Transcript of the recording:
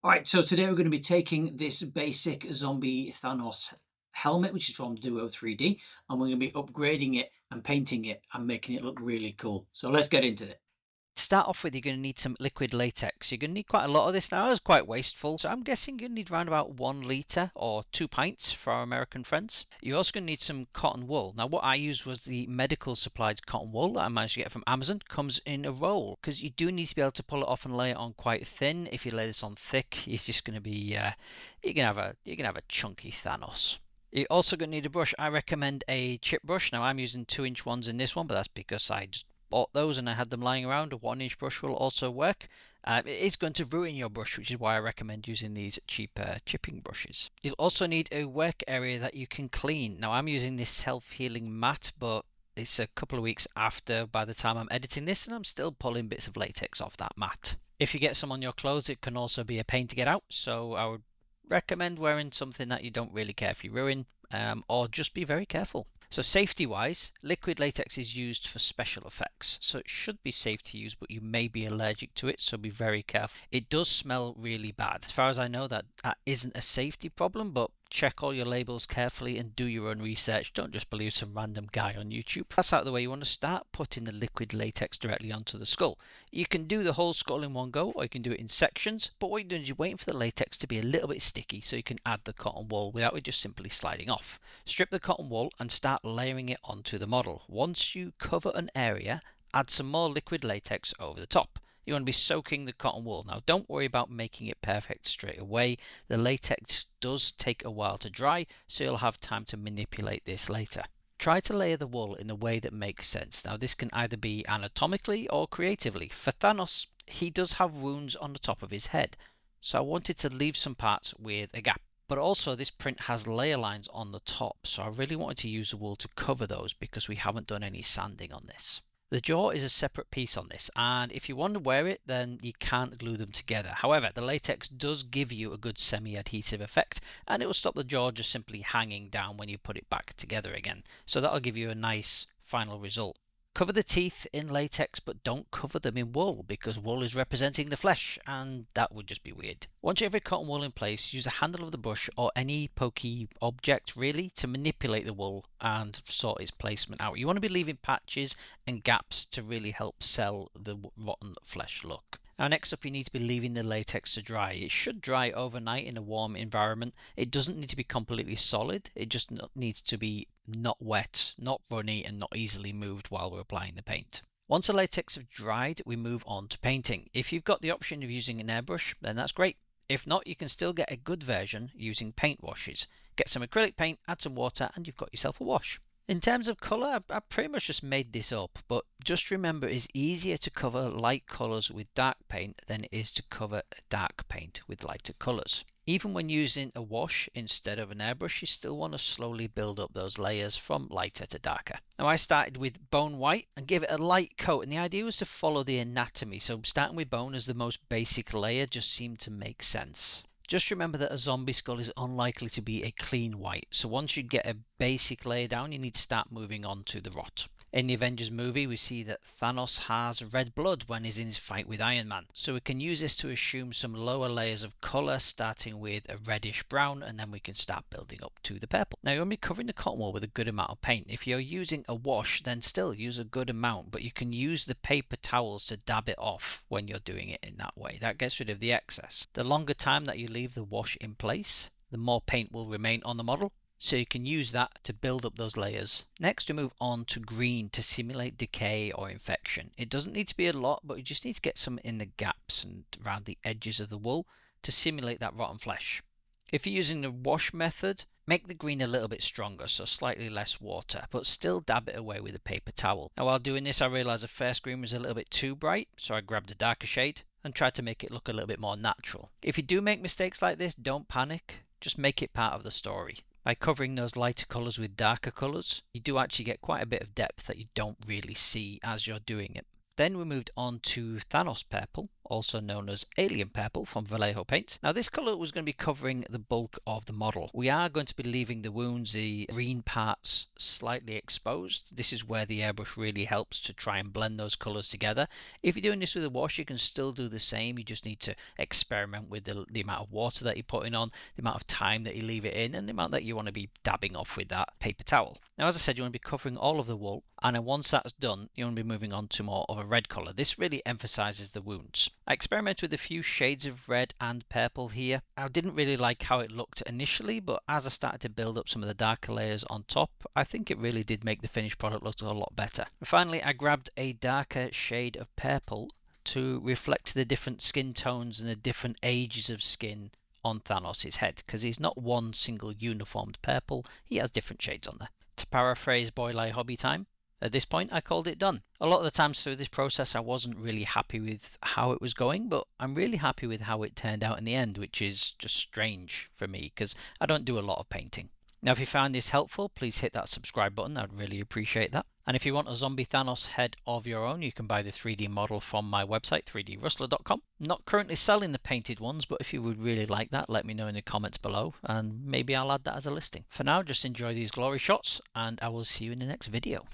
All right, so today we're going to be taking this basic Zombie Thanos helmet, which is from Duo 3D, and we're going to be upgrading it and painting it and making it look really cool. So let's get into it. To start off with, you're going to need some liquid latex. You're going to need quite a lot of this now. It's quite wasteful, so I'm guessing you're going to need around about 1 litre or 2 pints for our American friends. You're also going to need some cotton wool. Now, what I used was the medical supplied cotton wool that I managed to get from Amazon. Comes in a roll because you do need to be able to pull it off and lay it on quite thin. If you lay this on thick, you're just going to be you're gonna have a chunky Thanos. You're also going to need a brush. I recommend a chip brush. Now I'm using 2-inch ones in this one, but that's because I just bought those and I had them lying around. A 1-inch brush will also work. It is going to ruin your brush, which is why I recommend using these cheaper chipping brushes. You'll also need a work area that you can clean. Now I'm using this self-healing mat, but it's a couple of weeks after by the time I'm editing this, and I'm still pulling bits of latex off that mat. If you get some on your clothes, it can also be a pain to get out, so I would recommend wearing something that you don't really care if you ruin, or just be very careful. So safety wise, liquid latex is used for special effects, so it should be safe to use, but you may be allergic to it, so be very careful. It does smell really bad. As far as I know, that isn't a safety problem, but check all your labels carefully and do your own research. Don't just believe some random guy on YouTube. That's out of the way. You want to start putting the liquid latex directly onto the skull. You can do the whole skull in one go, or you can do it in sections, but what you're doing is you're waiting for the latex to be a little bit sticky so you can add the cotton wool without it just simply sliding off. Strip the cotton wool and start layering it onto the model. Once you cover an area, add some more liquid latex over the top. You want to be soaking the cotton wool. Now don't worry about making it perfect straight away. The latex does take a while to dry, so you'll have time to manipulate this later. Try to layer the wool in a way that makes sense. Now this can either be anatomically or creatively. For Thanos, he does have wounds on the top of his head, so I wanted to leave some parts with a gap. But also this print has layer lines on the top, so I really wanted to use the wool to cover those because we haven't done any sanding on this. The jaw is a separate piece on this, and if you want to wear it, then you can't glue them together. However, the latex does give you a good semi-adhesive effect, and it will stop the jaw just simply hanging down when you put it back together again. So that'll give you a nice final result. Cover the teeth in latex, but don't cover them in wool because wool is representing the flesh, and that would just be weird. Once you have your cotton wool in place, use the handle of the brush or any pokey object really to manipulate the wool and sort its placement out. You want to be leaving patches and gaps to really help sell the rotten flesh look. Now next up, you need to be leaving the latex to dry. It should dry overnight in a warm environment. It doesn't need to be completely solid. It just needs to be not wet, not runny, and not easily moved while we're applying the paint. Once the latex have dried, we move on to painting. If you've got the option of using an airbrush, then that's great. If not, you can still get a good version using paint washes. Get some acrylic paint, add some water, and you've got yourself a wash. In terms of colour, I pretty much just made this up, but just remember it's easier to cover light colours with dark paint than it is to cover dark paint with lighter colours. Even when using a wash instead of an airbrush, you still want to slowly build up those layers from lighter to darker. Now I started with bone white and gave it a light coat, and the idea was to follow the anatomy, so starting with bone as the most basic layer just seemed to make sense. Just remember that a zombie skull is unlikely to be a clean white, so once you get a basic layer down, you need to start moving on to the rot. In the Avengers movie, we see that Thanos has red blood when he's in his fight with Iron Man, so we can use this to assume some lower layers of colour, starting with a reddish brown, and then we can start building up to the purple. Now you're going to be covering the cotton wool with a good amount of paint. If you're using a wash, then still use a good amount, but you can use the paper towels to dab it off when you're doing it in that way. That gets rid of the excess. The longer time that you leave the wash in place, the more paint will remain on the model, so you can use that to build up those layers. Next we move on to green to simulate decay or infection. It doesn't need to be a lot, but you just need to get some in the gaps and around the edges of the wool to simulate that rotten flesh. If you're using the wash method, make the green a little bit stronger, so slightly less water, but still dab it away with a paper towel. Now while doing this, I realised the first green was a little bit too bright, so I grabbed a darker shade and tried to make it look a little bit more natural. If you do make mistakes like this, don't panic, just make it part of the story. By covering those lighter colours with darker colours, you do actually get quite a bit of depth that you don't really see as you're doing it. Then we moved on to Thanos purple, also known as alien purple from Vallejo paint. Now this colour was going to be covering the bulk of the model. We are going to be leaving the wounds, the green parts, slightly exposed. This is where the airbrush really helps to try and blend those colours together. If you're doing this with a wash, you can still do the same. You just need to experiment with the amount of water that you're putting on, the amount of time that you leave it in, and the amount that you want to be dabbing off with that paper towel. Now, as I said, you want to be covering all of the wool, and then once that's done, you want to be moving on to more of a red colour. This really emphasises the wounds. I experimented with a few shades of red and purple here. I didn't really like how it looked initially, but as I started to build up some of the darker layers on top, I think it really did make the finished product look a lot better. Finally, I grabbed a darker shade of purple to reflect the different skin tones and the different ages of skin on Thanos' head, because he's not one single uniformed purple, he has different shades on there. To paraphrase Boylai Hobby Time, at this point I called it done. A lot of the times through this process I wasn't really happy with how it was going, but I'm really happy with how it turned out in the end, which is just strange for me because I don't do a lot of painting. Now if you found this helpful, please hit that subscribe button, I'd really appreciate that. And if you want a Zombie Thanos head of your own, you can buy the 3D model from my website, 3drustler.com. Not currently selling the painted ones, but if you would really like that, let me know in the comments below, and maybe I'll add that as a listing. For now, just enjoy these glory shots, and I will see you in the next video.